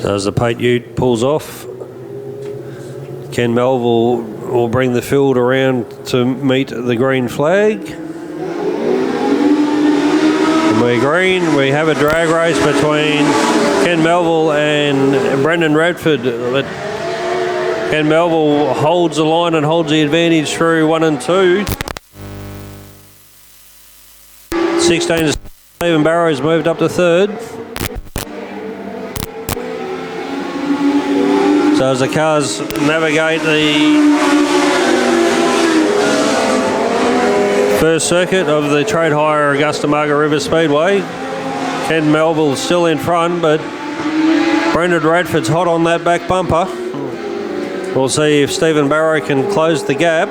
So as the Pate Ute pulls off, Ken Melville will bring the field around to meet the green flag. And we're green. We have a drag race between Ken Melville and Brendan Radford. Ken Melville holds the line and holds the advantage through 1 and 2. 16 to Stephen Barrows moved up to third. So as the cars navigate the first circuit of the Trade Hire Augusta Margaret River Speedway, Ken Melville still in front, but Brendan Radford's hot on that back bumper. We'll see if Stephen Barrow can close the gap.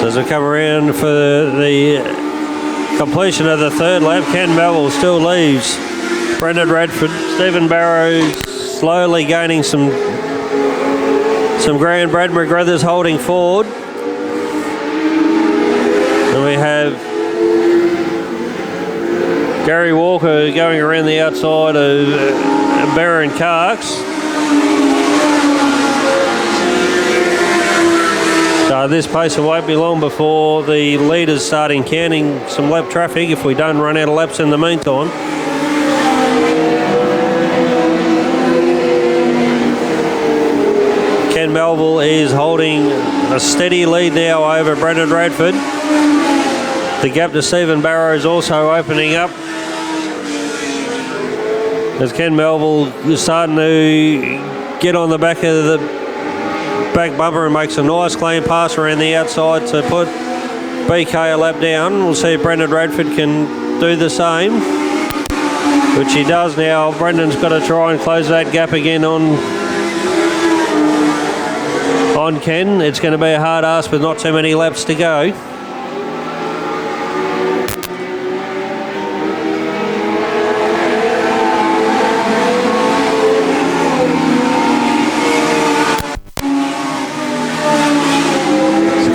As we come around for the completion of the third lap, Ken Melville still leaves Brendan Radford. Stephen Barrow slowly gaining some ground. Brad McGrathers holding forward. And we have Gary Walker going around the outside of Baron Carks. So this pace won't be long before the leaders start counting some lap traffic if we don't run out of laps in the meantime. Ken Melville is holding a steady lead now over Brendan Radford. The gap to Stephen Barrow is also opening up as Ken Melville is starting to get on the back of the back bumper and makes a nice clean pass around the outside to put BK a lap down. We'll see if Brendan Radford can do the same, which he does now. Brendan's got to try and close that gap again on Ken. It's going to be a hard ask with not too many laps to go.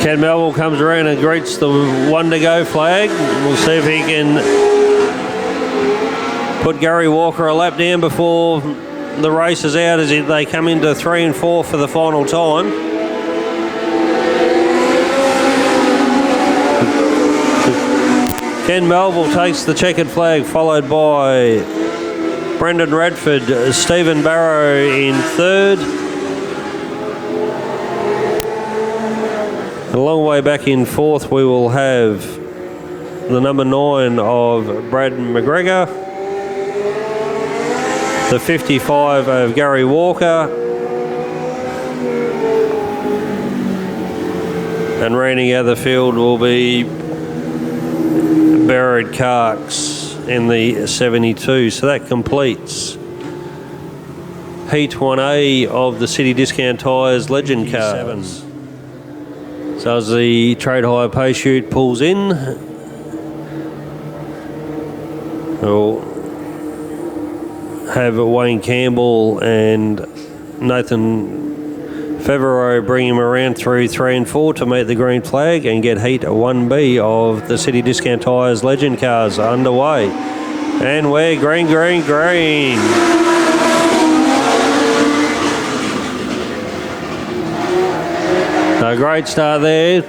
Ken Melville comes around and greets the 1 to go flag. We'll see if he can put Gary Walker a lap down before the race is out as they come into 3 and 4 for the final time. Ken Melville takes the checkered flag, followed by Brendan Radford, Stephen Barrow in third. A long way back in fourth, we will have the number 9 of Brad McGregor, the 55 of Gary Walker, and rounding out the field will be Barrett Carks in the 72. So that completes Heat 1A of the City Discount Tyres Legend Cars. So as the Trade Hire Pace Ute pulls in, we'll have Wayne Campbell and Nathan Fevereau bring him around through 3 and 4 to meet the green flag and get Heat 1B of the City Discount Tyres Legend Cars underway. And we're green, green, green. A great start there.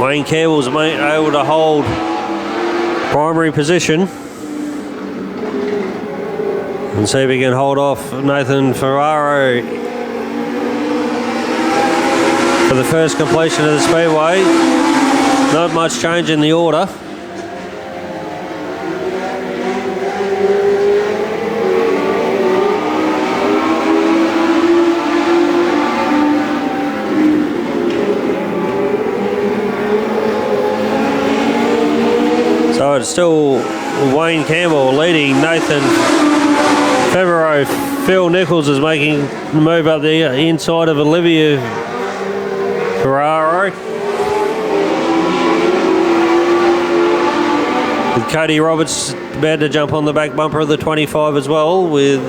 Wayne Campbell's able to hold primary position. And see if he can hold off Nathan Ferraro for the first completion of the Speedway. Not much change in the order. So it's still Wayne Campbell leading. Nathan Fevereau. Phil Nichols is making the move up the inside of Olivia Ferraro. With Cody Roberts about to jump on the back bumper of the 25 as well, with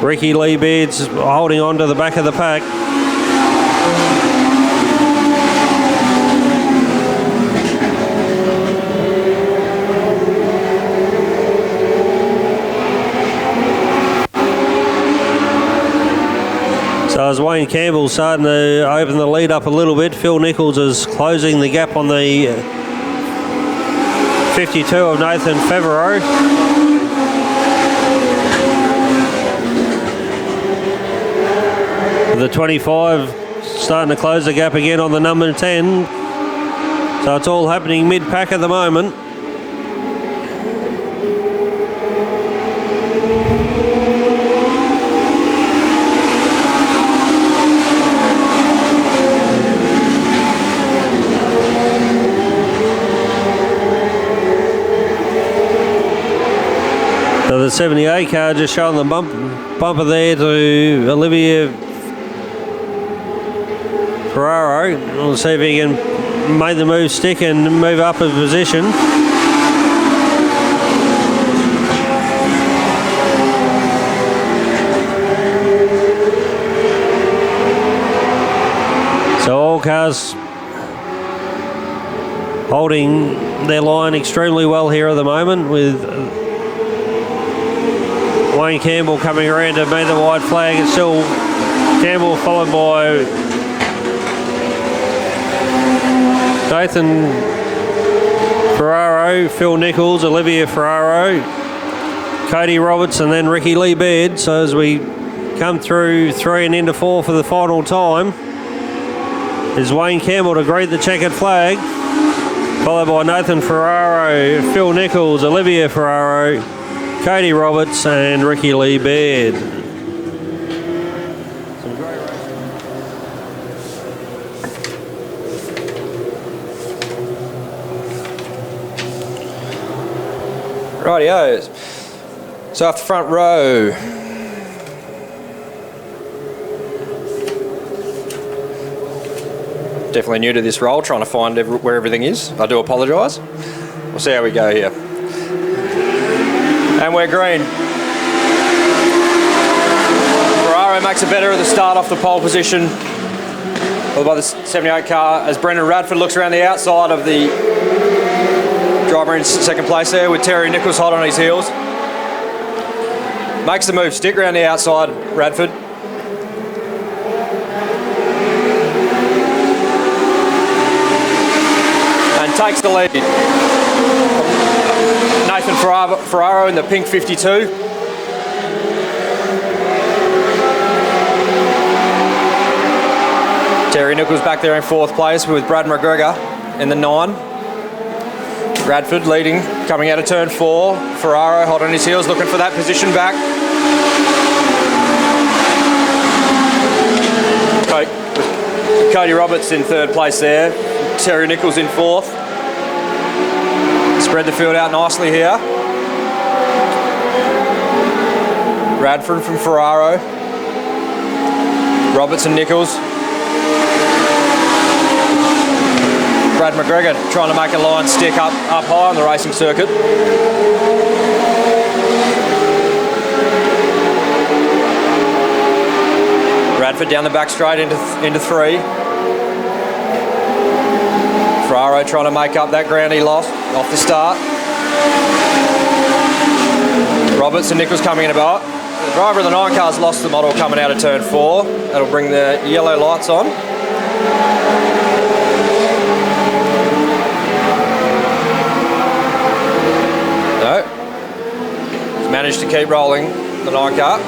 Ricky Lee Beards holding on to the back of the pack. So as Wayne Campbell's starting to open the lead up a little bit, Phil Nichols is closing the gap on the 52 of Nathan Favreau. The 25 starting to close the gap again on the number 10. So it's all happening mid-pack at the moment. So the 78 car just showing the bumper there to Olivia Ferraro. We'll see if he can make the move stick and move up a position. So all cars holding their line extremely well here at the moment, with Wayne Campbell coming around to meet the white flag. It's still Campbell followed by Nathan Ferraro, Phil Nichols, Olivia Ferraro, Cody Roberts, and then Ricky Lee Baird. So as we come through 3 and into 4 for the final time, is Wayne Campbell to greet the checkered flag, followed by Nathan Ferraro, Phil Nichols, Olivia Ferraro, Cody Roberts, and Ricky Lee Baird. Rightio. So off the front row, definitely new to this role, trying to find where everything is. I do apologise. We'll see how we go here. And we're green. Ferraro makes it better at the start off the pole position, followed by the 78 car as Brendan Radford looks around the outside of the driver in second place there, with Terry Nichols hot on his heels. Makes the move stick around the outside, Radford. And takes the lead. Nathan Ferraro in the pink 52. Terry Nichols back there in 4th place with Brad McGregor in the 9. Radford leading, coming out of turn 4. Ferraro hot on his heels, looking for that position back. Cody Roberts in 3rd place there. Terry Nichols in 4th. Spread the field out nicely here. Radford from Ferraro. Roberts and Nichols. Brad McGregor trying to make a line stick up high on the racing circuit. Radford down the back straight into 3. Ferraro trying to make up that ground he lost off the start. Roberts and Nichols coming in about. The driver of the 9 car's lost the model coming out of turn 4. That'll bring the yellow lights on. No. He's managed to keep rolling the 9 car.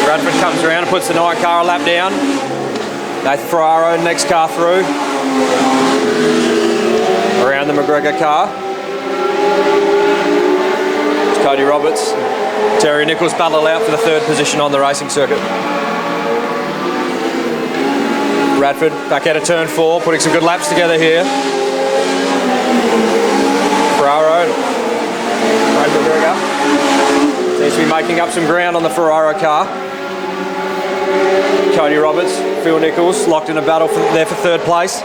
Bradford comes around and puts the 9 car a lap down. Nathan Ferraro, next car through. Around the McGregor car. It's Cody Roberts. Terry Nichols battle out for the 3rd position on the racing circuit. Radford back out of turn 4, putting some good laps together here. Ferraro. Brad McGregor. Seems to be making up some ground on the Ferraro car. Cody Roberts, Phil Nichols locked in a battle there for 3rd place.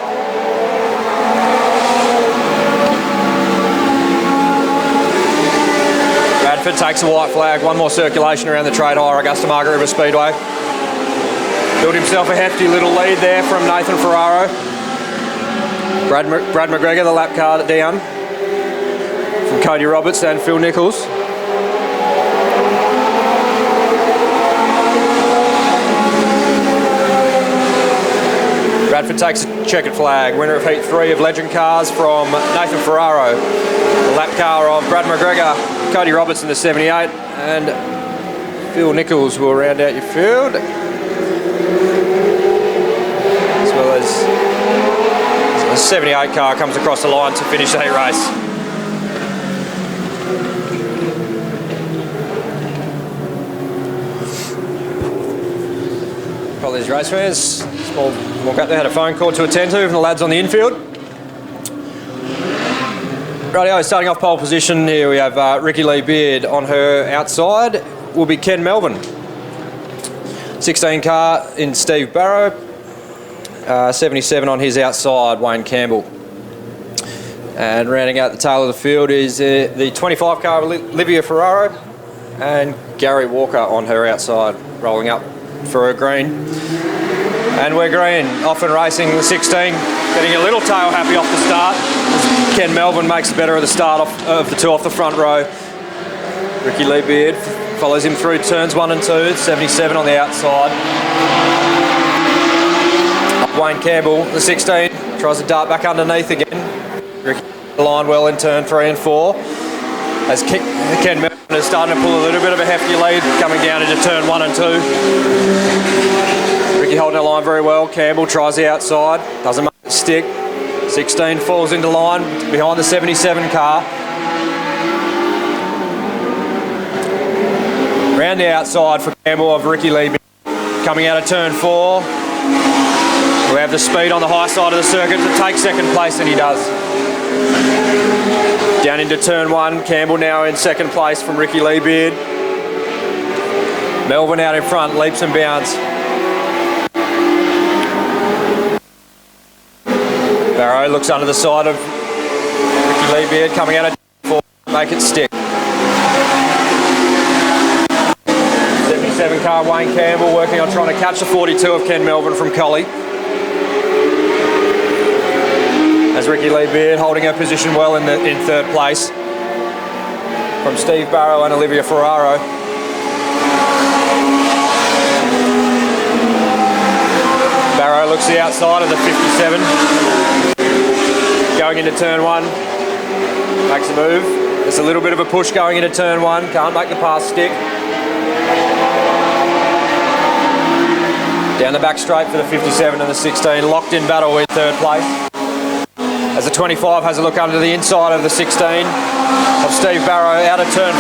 Radford takes the white flag. One more circulation around the Trade Hire Augusta Margaret River Speedway. Built himself a hefty little lead there from Nathan Ferraro. Brad McGregor, the lap car down from Cody Roberts and Phil Nichols. Bradford takes a checkered flag. Winner of Heat 3 of Legend Cars from Nathan Ferraro. The lap car of Brad McGregor, Cody Roberts in the 78, and Phil Nichols will round out your field. As well as the 78 car comes across the line to finish the heat race. All these race fans, small walk up there, had a phone call to attend to from the lads on the infield. Rightio, starting off pole position here we have Ricky Lee Beard. On her outside will be Ken Melvin. 16 car in Steve Barrow. 77 on his outside, Wayne Campbell. And rounding out the tail of the field is the 25 car Olivia Ferraro and Gary Walker on her outside, rolling up for a green. And we're green, off and racing the 16, getting a little tail happy off the start. Ken Melvin makes the better of the start of the two off the front row. Ricky Lee Beard follows him through turns 1 and 2, 77 on the outside. Wayne Campbell, the 16, tries to dart back underneath again. Ricky line well in turn 3 and 4. As Ken Melvin is starting to pull a little bit of a hefty lead coming down into turn 1 and 2. Ricky holding the line very well. Campbell tries the outside, doesn't make it stick. 16 falls into line behind the 77 car. Round the outside for Campbell of Ricky Lee coming out of turn 4. We have the speed on the high side of the circuit to take second place, and he does. Down into turn 1, Campbell now in second place from Ricky Lee Beard. Melvin out in front, leaps and bounds. Barrow looks under the side of Ricky Lee Beard coming out of turn 4, make it stick. 77 car Wayne Campbell working on trying to catch the 42 of Ken Melvin from Collie. As Ricky Lee Beard holding her position well in third place from Steve Barrow and Olivia Ferraro. Barrow looks the outside of the 57. Going into turn 1, makes a move. There's a little bit of a push going into turn 1, can't make the pass stick. Down the back straight for the 57 and the 16, locked in battle in third place. As the 25 has a look under the inside of the 16 of Steve Barrow out of turn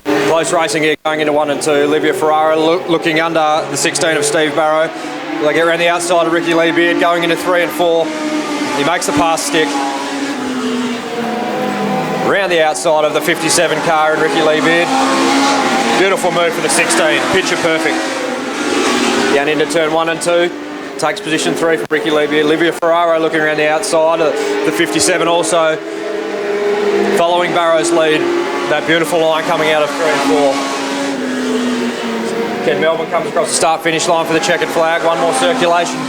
4. Close racing here going into 1 and 2. Olivia Ferraro looking under the 16 of Steve Barrow. They get around the outside of Ricky Lee Beard going into 3 and 4. He makes the pass stick. Around the outside of the 57 car and Ricky Lee Beard. Beautiful move for the 16, picture perfect. Down into turn 1 and 2, takes position 3 for Ricky Lee Beard. Olivia Ferraro looking around the outside, the 57 also following Barrow's lead. That beautiful line coming out of 3 and 4. Ken Melvin comes across the start-finish line for the checkered flag, one more circulation.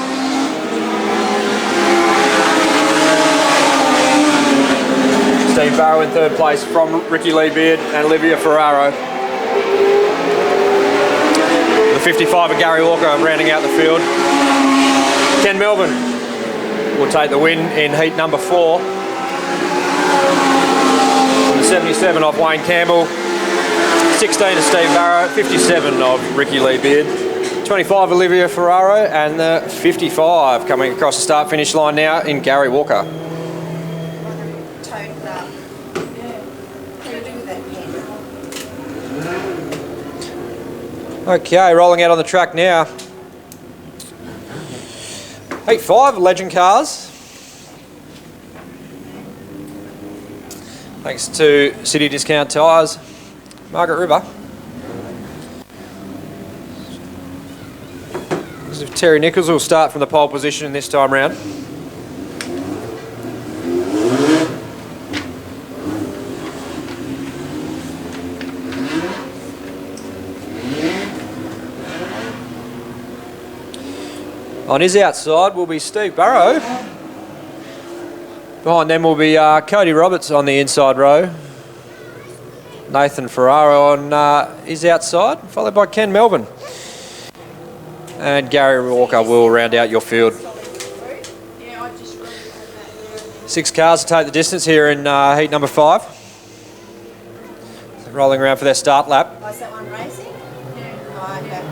Steve Barrow in third place from Ricky Lee Beard and Olivia Ferraro. The 55 of Gary Walker rounding out the field. Ken Melvin will take the win in heat number 4. From the 77 of Wayne Campbell, 16 of Steve Barrow, 57 of Ricky Lee Beard, 25 Olivia Ferraro, and the 55 coming across the start-finish line now in Gary Walker. Okay, rolling out on the track now. Heat 5, Legend Cars. Thanks to City Discount Tyres, Margaret River. Terry Nichols will start from the pole position this time round. On his outside will be Steve Barrow. Behind them will be Cody Roberts on the inside row. Nathan Ferraro on his outside, followed by Ken Melbourne. And Gary Walker will round out your field. 6 cars to take the distance here in heat number 5. Rolling around for their start lap. Was that one racing? Yeah.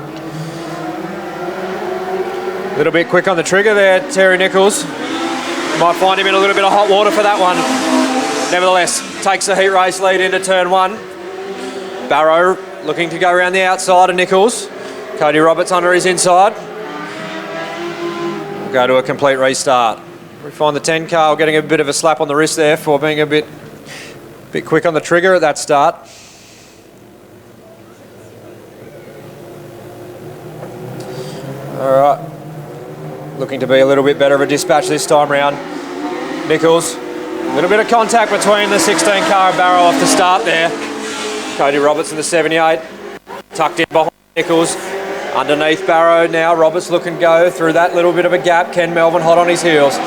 A little bit quick on the trigger there, Terry Nichols. Might find him in a little bit of hot water for that one. Nevertheless, takes the heat race lead into turn 1. Barrow looking to go around the outside of Nichols. Cody Roberts under his inside. We'll go to a complete restart. We find the 10 car getting a bit of a slap on the wrist there for being a bit quick on the trigger at that start. All right. Looking to be a little bit better of a dispatch this time round. Nichols, a little bit of contact between the 16 car and Barrow off the start there. Cody Roberts in the 78, tucked in behind Nichols. Underneath Barrow now, Roberts looking to go through that little bit of a gap. Ken Melbourne hot on his heels.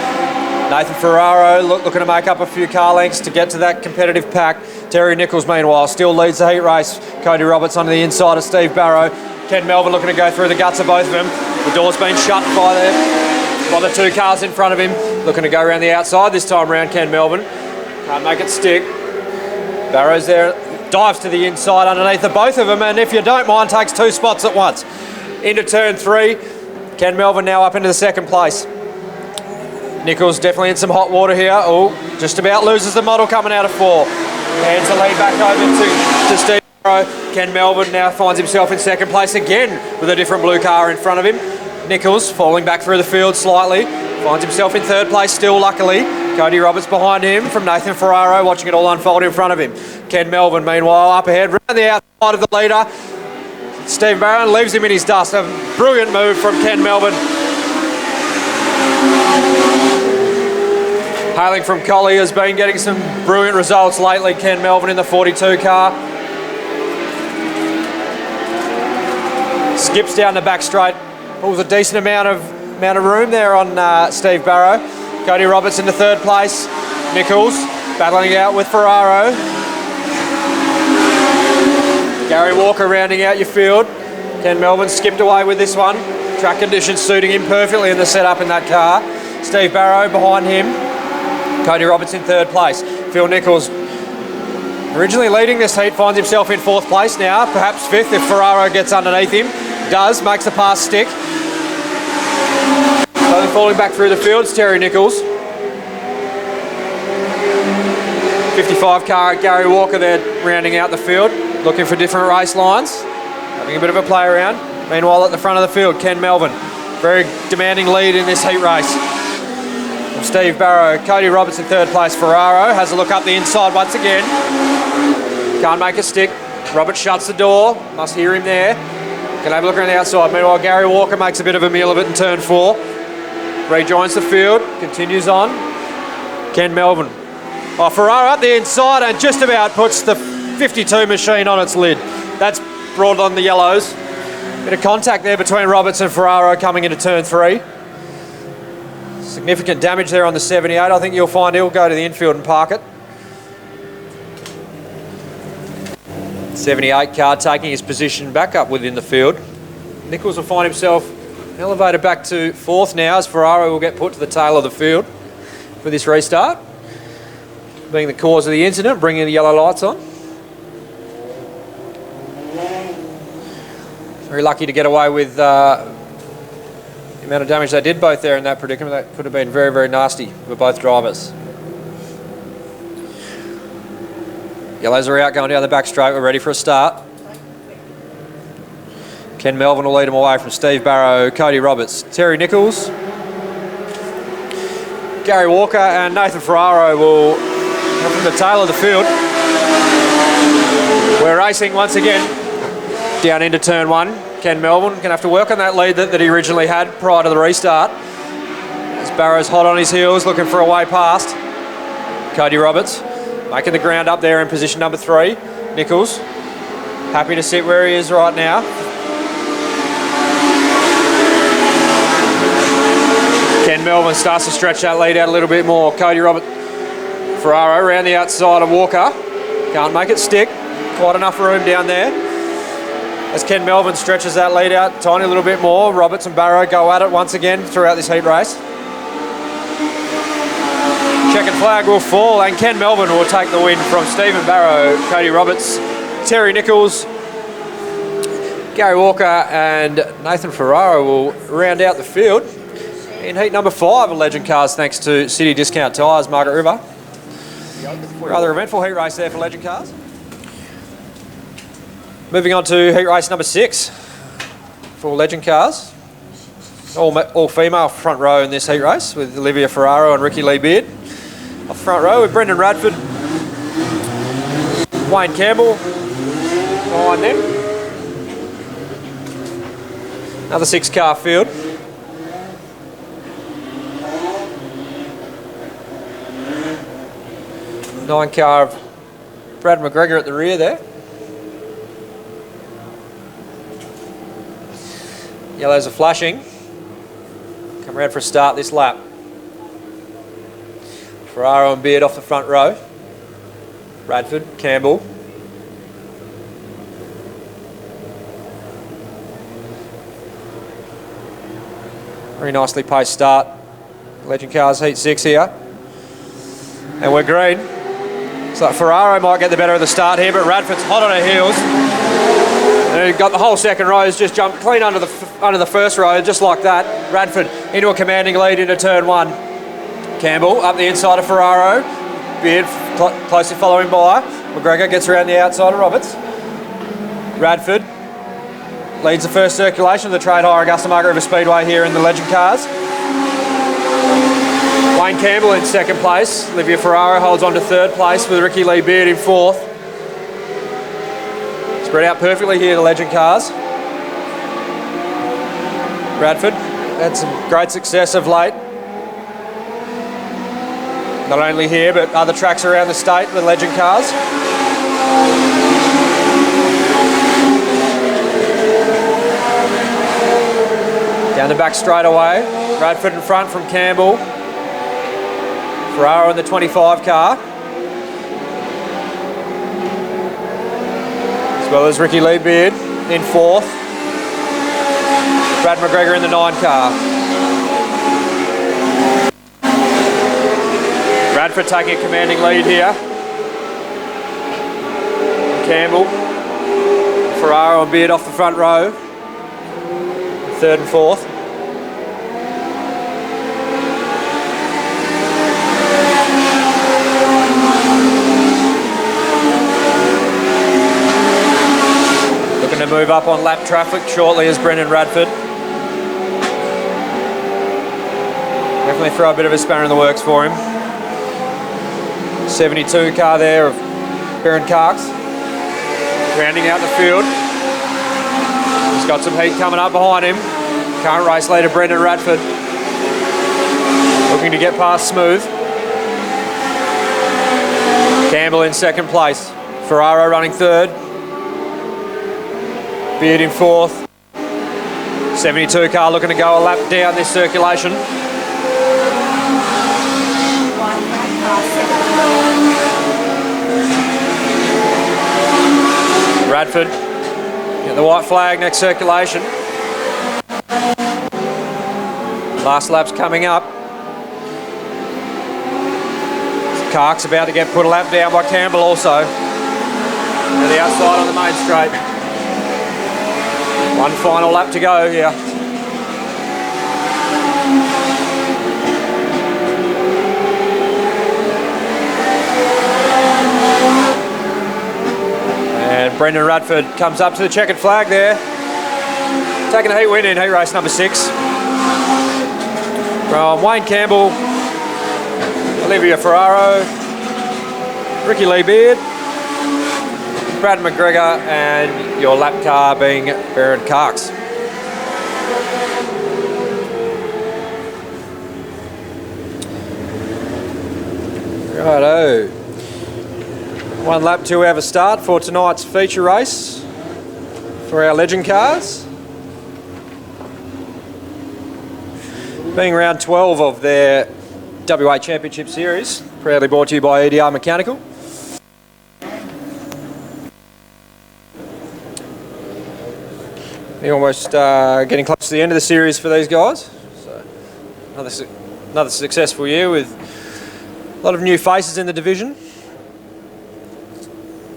Nathan Ferraro looking to make up a few car lengths to get to that competitive pack. Terry Nichols, meanwhile, still leads the heat race. Cody Roberts on the inside of Steve Barrow. Ken Melbourne looking to go through the guts of both of them. The door's been shut by the 2 cars in front of him. Looking to go around the outside this time round, Ken Melbourne. Can't make it stick. Barrow's there, dives to the inside underneath the both of them, and if you don't mind, takes 2 spots at once. Into turn 3. Ken Melbourne now up into the 2nd place. Nichols definitely in some hot water here. Oh, just about loses the model coming out of 4. Hands the lead back over to Steve Barrow. Ken Melbourne now finds himself in 2nd place again with a different blue car in front of him. Nichols falling back through the field slightly. Finds himself in 3rd place still, luckily. Cody Roberts behind him from Nathan Ferraro, watching it all unfold in front of him. Ken Melbourne, meanwhile, up ahead, round the outside of the leader. Steve Barrow leaves him in his dust. A brilliant move from Ken Melbourne. Hailing from Collie has been getting some brilliant results lately. Ken Melbourne in the 42 car. Skips down the back straight. Pulls a decent amount of room there on Steve Barrow. Cody Roberts in the 3rd place. Nichols battling out with Ferraro. Gary Walker rounding out your field. Ken Melbourne skipped away with this one. Track conditions suiting him perfectly in the setup in that car. Steve Barrow behind him. Cody Roberts in 3rd place. Phil Nichols, originally leading this heat, finds himself in 4th place now, perhaps 5th if Ferraro gets underneath him. Does, makes the pass stick. Slowly falling back through the field, it's Terry Nichols. 55 car Gary Walker there rounding out the field, looking for different race lines, having a bit of a play around. Meanwhile at the front of the field, Ken Melbourne, very demanding lead in this heat race. From Steve Barrow, Cody Roberts in 3rd place. Ferraro has a look up the inside once again. Can't make a stick. Roberts shuts the door, must hear him there. Can have a look around the outside. Meanwhile, Gary Walker makes a bit of a meal of it in turn 4. Rejoins the field, continues on. Ken Melbourne. Oh, Ferraro up the inside and just about puts the 52 machine on its lid. That's brought on the yellows. Bit of contact there between Roberts and Ferraro coming into turn 3. Significant damage there on the 78. I think you'll find he'll go to the infield and park it. 78 car taking his position back up within the field. Nichols will find himself elevated back to 4th now as Ferraro will get put to the tail of the field for this restart. Being the cause of the incident, bringing the yellow lights on. Very lucky to get away with the amount of damage they did both there in that predicament. That could have been very, very nasty for both drivers. Yellows are out going down the back straight. We're ready for a start. Ken Melbourne will lead them away from Steve Barrow, Cody Roberts, Terry Nichols. Gary Walker and Nathan Ferraro will come from the tail of the field. We're racing once again down into turn 1. Ken Melbourne going to have to work on that lead that he originally had prior to the restart. As Barrow's hot on his heels, looking for a way past. Cody Roberts making the ground up there in position number 3. Nichols happy to sit where he is right now. Melvin starts to stretch that lead out a little bit more. Cody Robert Ferraro around the outside of Walker. Can't make it stick. Quite enough room down there. As Ken Melvin stretches that lead out tiny little bit more, Roberts and Barrow go at it once again throughout this heat race. Checkered flag will fall and Ken Melvin will take the win from Stephen Barrow, Cody Roberts, Terry Nichols, Gary Walker and Nathan Ferraro will round out the field in heat number 5 of Legend Cars, thanks to City Discount Tyres, Margaret River. Rather eventful heat race there for Legend Cars. Moving on to heat race number 6 for Legend Cars. All female front row in this heat race with Olivia Ferraro and Ricky Lee Beard. Off the front row with Brendan Radford, Wayne Campbell behind them. Another 6-car field. Nine-car of Brad McGregor at the rear there. Yellows are flashing. Come around for a start this lap. Ferraro and Beard off the front row. Radford, Campbell. Very nicely paced start. Legend Cars heat 6 here. And we're green. So Ferraro might get the better of the start here, but Radford's hot on her heels. And got the whole second row, has just jumped clean under the first row, just like that. Radford into a commanding lead into turn 1. Campbell up the inside of Ferraro. Beard closely following by. McGregor gets around the outside of Roberts. Radford leads the first circulation of the Trade Hire Augusta Margaret River Speedway here in the Legend Cars. Wayne Campbell in second place. Olivia Ferraro holds on to third place with Ricky Lee Beard in fourth. Spread out perfectly here, the Legend Cars. Radford had some great success of late. Not only here, but other tracks around the state with Legend Cars. Down the back straight away. Radford in front from Campbell. Ferraro in the 25 car. As well as Ricky Lee Beard in fourth. Brad McGregor in the 9 car. Radford taking a commanding lead here. Campbell, Ferraro and Beard off the front row. Third and fourth. Looking to move up on lap traffic shortly is Brendan Radford. Definitely throw a bit of a spanner in the works for him. 72 car there of Baron Carks. Rounding out the field. He's got some heat coming up behind him. Current race leader Brendan Radford. Looking to get past Smooth. Campbell in second place. Ferraro running third. Beard in fourth. 72 car looking to go a lap down this circulation. Radford, get the white flag next circulation. Last lap's coming up. Cark's about to get put a lap down by Campbell also. To the outside on the main straight. One final lap to go here. And Brendan Radford comes up to the checkered flag there. Taking a heat win in heat race number 6. From Wayne Campbell, Olivia Ferraro, Ricky Lee Beard, Brad McGregor, and your lap car being Baron Carks. Righto. One lap till we have a start for tonight's feature race for our Legend Cars. Being round 12 of their WA Championship Series, proudly brought to you by EDR Mechanical. We're almost getting close to the end of the series for these guys. So another successful year with a lot of new faces in the division.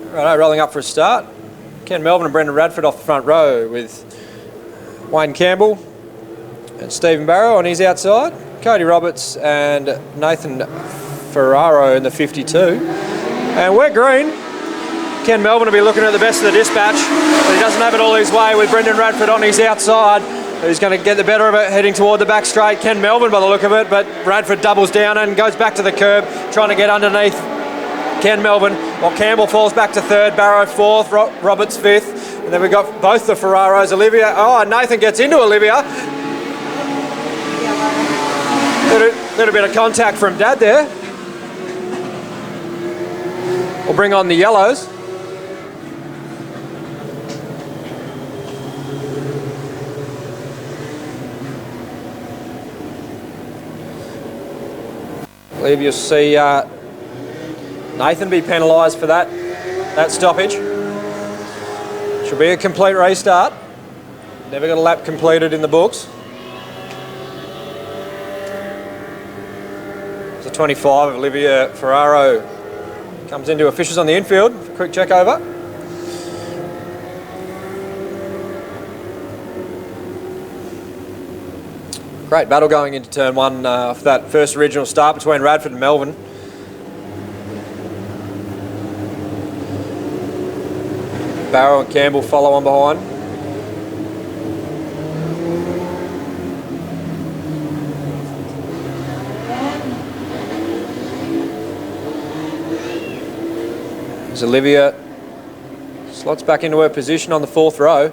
Right, rolling up for a start. Ken Melvin and Brendan Radford off the front row with Wayne Campbell and Stephen Barrow on his outside. Cody Roberts and Nathan Ferraro in the 52. And we're green. Ken Melvin will be looking at the best of the dispatch, but he doesn't have it all his way with Brendan Radford on his outside. He's going to get the better of it heading toward the back straight. Ken Melvin by the look of it, but Radford doubles down and goes back to the curb, trying to get underneath Ken Melvin, while Campbell falls back to third, Barrow fourth, Roberts fifth, and then we've got both the Ferraros. Olivia, Nathan gets into Olivia. Little bit of contact from Dad there. We'll bring on the yellows. I believe you'll see Nathan be penalised for that stoppage. Should be a complete restart. Never got a lap completed in the books. It's a 25 of Olivia Ferraro comes into officials on the infield for a quick check over. Great battle going into turn one for that first original start between Radford and Melvin. Barrow and Campbell follow on behind. As Olivia slots back into her position on the fourth row,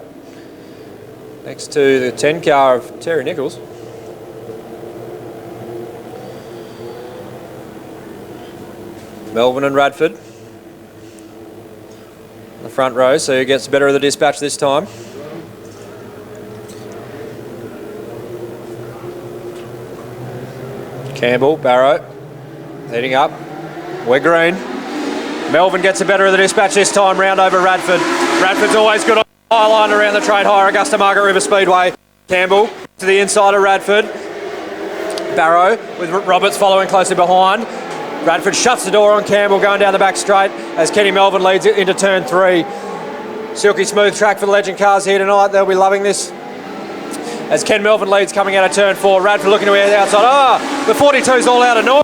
next to the 10 car of Terry Nichols. Melvin and Radford on the front row, so he gets the better of the dispatch this time. Campbell, Barrow, heading up. We're green. Melvin gets the better of the dispatch this time, round over Radford. Radford's always good on the high line around the Trade Hire Augusta Margaret River Speedway. Campbell to the inside of Radford. Barrow with Roberts following closely behind. Radford shuts the door on Campbell going down the back straight as Kenny Melvin leads it into turn three. Silky smooth track for the Legend cars here tonight. They'll be loving this. As Ken Melvin leads coming out of turn four. Radford looking to the outside. The 42's all out of noise.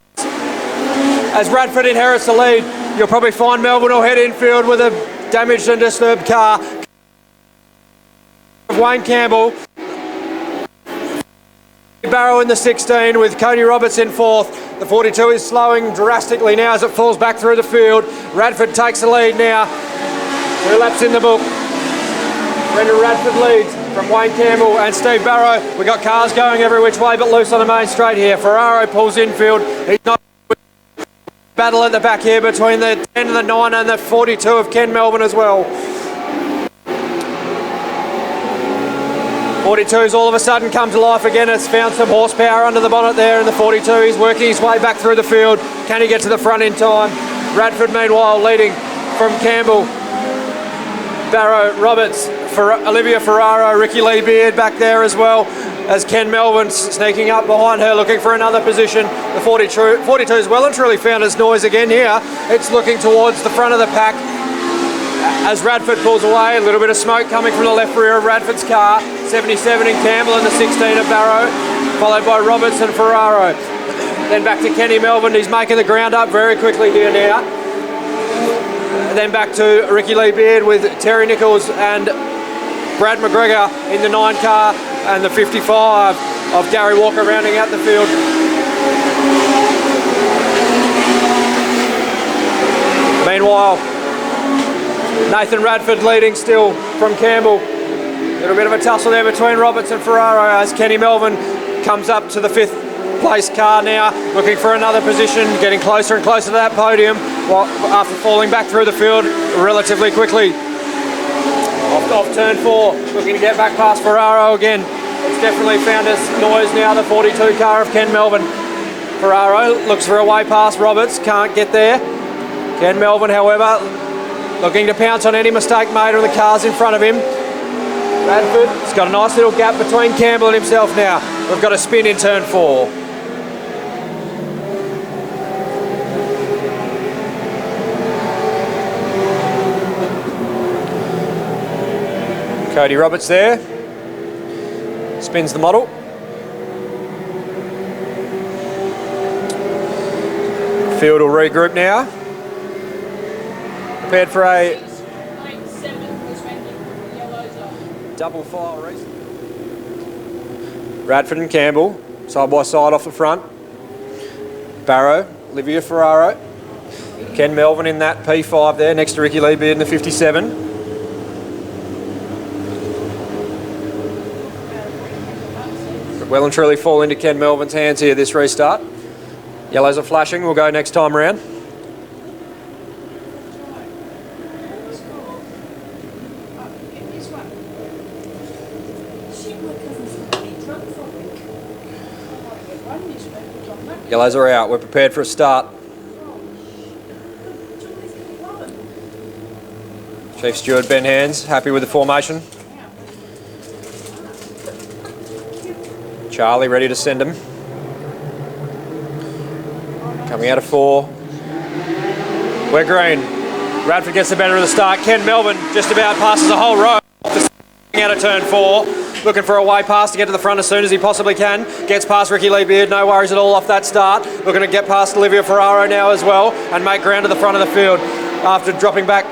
As Radford inherits the lead, you'll probably find Melvin will head infield with a damaged and disturbed car. Wayne Campbell. Barrow in the 16 with Cody Roberts in fourth. The 42 is slowing drastically now as it falls back through the field. Radford takes the lead now. 2 laps in the book. Brendan Radford leads from Wayne Campbell and Steve Barrow. We've got cars going every which way but loose on the main straight here. Ferraro pulls infield. He's not battle at the back here between the 10 and the 9 and the 42 of Ken Melvin as well. 42's all of a sudden come to life again. It's found some horsepower under the bonnet there, and the 42 is working his way back through the field. Can he get to the front in time? Radford meanwhile leading from Campbell, Barrow, Roberts, Olivia Ferraro, Ricky Lee Beard back there as well, as Ken Melvin sneaking up behind her looking for another position. The 42's well and truly found its noise again here. It's looking towards the front of the pack as Radford pulls away. A little bit of smoke coming from the left rear of Radford's car. 77 in Campbell and the 16 of Barrow, followed by Roberts and Ferraro. Then back to Kenny Melvin. He's making the ground up very quickly here now. Then back to Ricky Lee Beard with Terry Nichols and Brad McGregor in the 9 car and the 55 of Gary Walker rounding out the field. Meanwhile, Nathan Radford leading still from Campbell. A little bit of a tussle there between Roberts and Ferraro as Kenny Melvin comes up to the 5th place car now, looking for another position, getting closer and closer to that podium after falling back through the field relatively quickly. Off turn 4, looking to get back past Ferraro again. It's definitely found its noise now, the 42 car of Ken Melvin. Ferraro looks for a way past Roberts, can't get there. Ken Melvin, however, looking to pounce on any mistake made on the cars in front of him. Radford's got a nice little gap between Campbell and himself now. We've got a spin in turn 4. Cody Roberts there. Spins the model. Field will regroup now. Prepared for a double file race. Radford and Campbell, side by side off the front. Barrow, Olivia Ferraro. Ken Melvin in that P5 there, next to Ricky Lee Beard in the 57. Well and truly fall into Ken Melvin's hands here this restart. Yellows are flashing, we'll go next time round. Yellows are out, we're prepared for a start. Chief Steward Ben Hands, happy with the formation. Charlie ready to send him. Coming out of 4. We're green. Radford gets the better of the start. Ken Melvin just about passes the whole row. Out of turn 4. Looking for a way pass to get to the front as soon as he possibly can. Gets past Ricky Lee Beard, no worries at all off that start. Looking to get past Olivia Ferraro now as well and make ground to the front of the field. After dropping back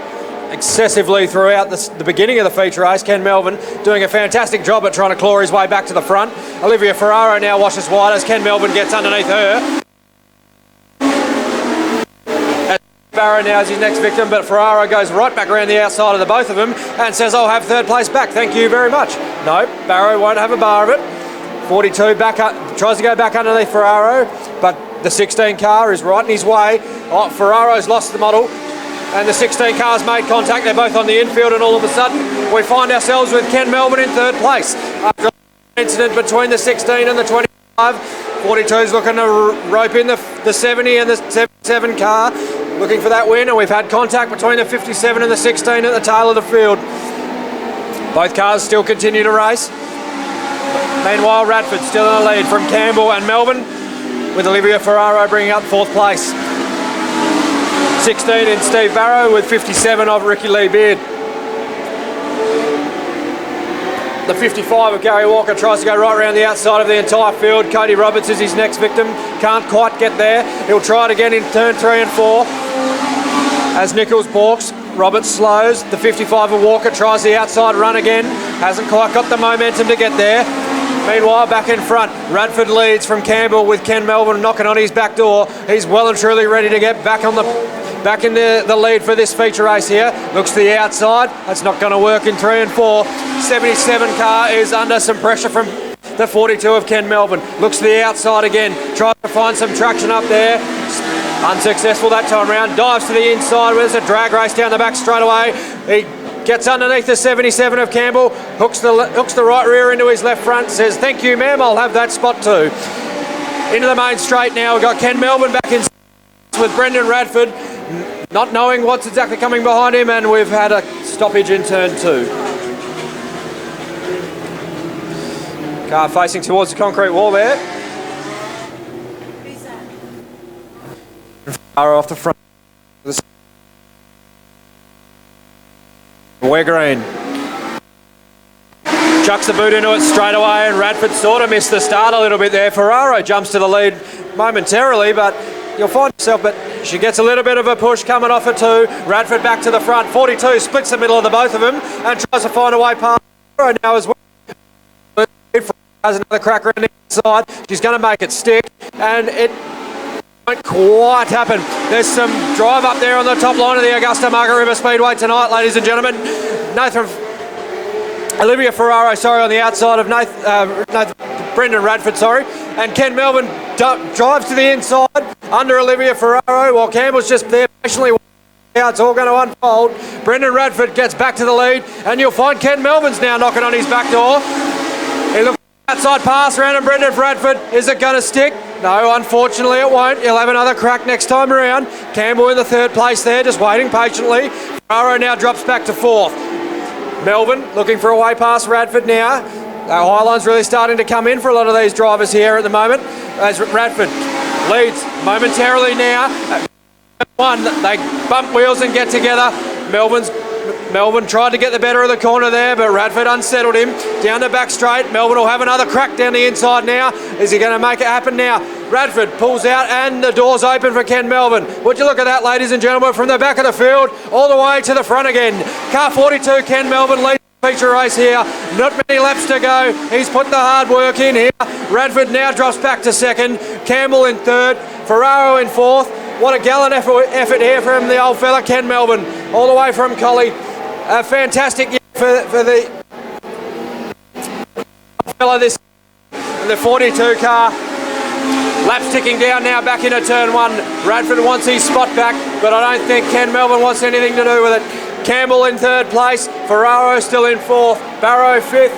excessively throughout the beginning of the feature race, Ken Melvin doing a fantastic job at trying to claw his way back to the front. Olivia Ferraro now washes wide as Ken Melvin gets underneath her. Barrow now is his next victim, but Ferraro goes right back around the outside of the both of them and says, I'll have third place back, thank you very much. No, Barrow won't have a bar of it. 42 back up, tries to go back underneath Ferraro, but the 16 car is right in his way. Oh, Ferraro's lost the model. And the 16 cars made contact. They're both on the infield, and all of a sudden we find ourselves with Ken Melvin in third place. After an incident between the 16 and the 25, 42's looking to rope in the 70 and the 77 car, looking for that win, and we've had contact between the 57 and the 16 at the tail of the field. Both cars still continue to race. Meanwhile, Radford still in the lead from Campbell and Melvin, with Olivia Ferraro bringing up 4th place. 16 in Steve Barrow with 57 of Ricky Lee Beard. The 55 of Gary Walker tries to go right around the outside of the entire field. Cody Roberts is his next victim. Can't quite get there. He'll try it again in turn 3 and 4. As Nichols balks, Roberts slows. The 55 of Walker tries the outside run again. Hasn't quite got the momentum to get there. Meanwhile, back in front, Radford leads from Campbell with Ken Melvin knocking on his back door. He's well and truly ready to get back in the lead for this feature race here. Looks to the outside. That's not going to work in 3 and 4. 77 car is under some pressure from the 42 of Ken Melvin. Looks to the outside again. Tries to find some traction up there. Unsuccessful that time round. Dives to the inside. There's a drag race down the back straight away. He gets underneath the 77 of Campbell. Hooks the right rear into his left front. Says, thank you, ma'am. I'll have that spot too. Into the main straight now. We've got Ken Melvin back in with Brendan Radford, not knowing what's exactly coming behind him, and we've had a stoppage in turn 2. Car facing towards the concrete wall there. Who's that? Far off the front. We're green. Chucks the boot into it straight away, and Radford sort of missed the start a little bit there. Ferraro jumps to the lead momentarily, but you'll find yourself, but she gets a little bit of a push coming off her too. Radford back to the front. 42 splits the middle of the both of them and tries to find a way past her now as well. Has another crack around the inside. She's going to make it stick, and it won't quite happen. There's some drive up there on the top line of the Augusta Margaret River Speedway tonight, ladies and gentlemen. Olivia Ferraro, on the outside of Brendan Radford, and Ken Melvin drives to the inside under Olivia Ferraro while Campbell's just there patiently. It's all going to unfold. Brendan Radford gets back to the lead, and you'll find Ken Melvin's now knocking on his back door. He looks Outside pass around and Brendan Bradford. Is it going to stick? No, unfortunately it won't. He'll have another crack next time around. Campbell in the third place there, just waiting patiently. Ferraro now drops back to fourth. Melbourne looking for a way past Radford now. Highline's really starting to come in for a lot of these drivers here at the moment. As Radford leads momentarily now. One, they bump wheels and get together. Melbourne tried to get the better of the corner there, but Radford unsettled him. Down the back straight, Melbourne will have another crack down the inside now. Is he going to make it happen now? Radford pulls out and the door's open for Ken Melbourne. Would you look at that, ladies and gentlemen, from the back of the field all the way to the front again. Car 42, Ken Melbourne leads the feature race here. Not many laps to go. He's put the hard work in here. Radford now drops back to second. Campbell in third. Ferraro in fourth. What a gallant effort here from the old fella, Ken Melbourne, all the way from Collie. A fantastic year for the fella this the 42 car. Laps ticking down now back into turn one. Radford wants his spot back, but I don't think Ken Melbourne wants anything to do with it. Campbell in third place. Ferraro still in fourth. Barrow fifth.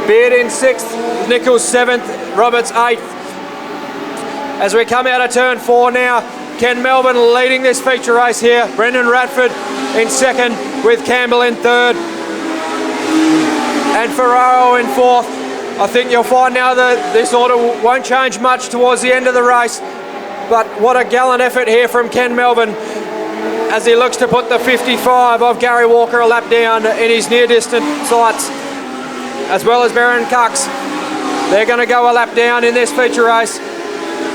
Beard in sixth. Nichols seventh. Roberts eighth. As we come out of turn four now, Ken Melbourne leading this feature race here. Brendan Radford in second with Campbell in third. And Ferraro in fourth. I think you'll find now that this order won't change much towards the end of the race. But what a gallant effort here from Ken Melbourne as he looks to put the 55 of Gary Walker a lap down in his near distant sights, as well as Baron Cox. They're going to go a lap down in this feature race.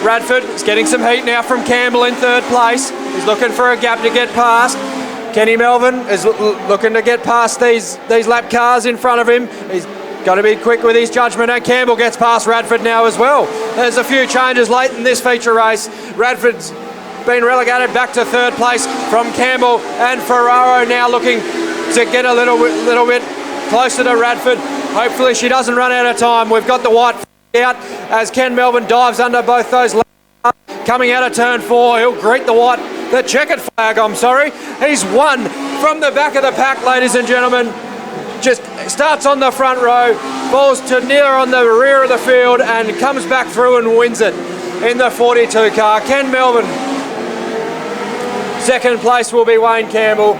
Radford is getting some heat now from Campbell in third place. He's looking for a gap to get past. Kenny Melbourne is looking to get past these lap cars in front of him. He's got to be quick with his judgment, and Campbell gets past Radford now as well. There's a few changes late in this feature race. Radford's been relegated back to third place from Campbell, and Ferraro now looking to get a little bit closer to Radford. Hopefully she doesn't run out of time. We've got the white out as Ken Melbourne dives under both those laps. Coming out of turn four, he'll greet the checkered flag, I'm sorry. He's won from the back of the pack, ladies and gentlemen. Just starts on the front row, falls to near on the rear of the field and comes back through and wins it in the 42 car. Ken Melbourne. Second place will be Wayne Campbell.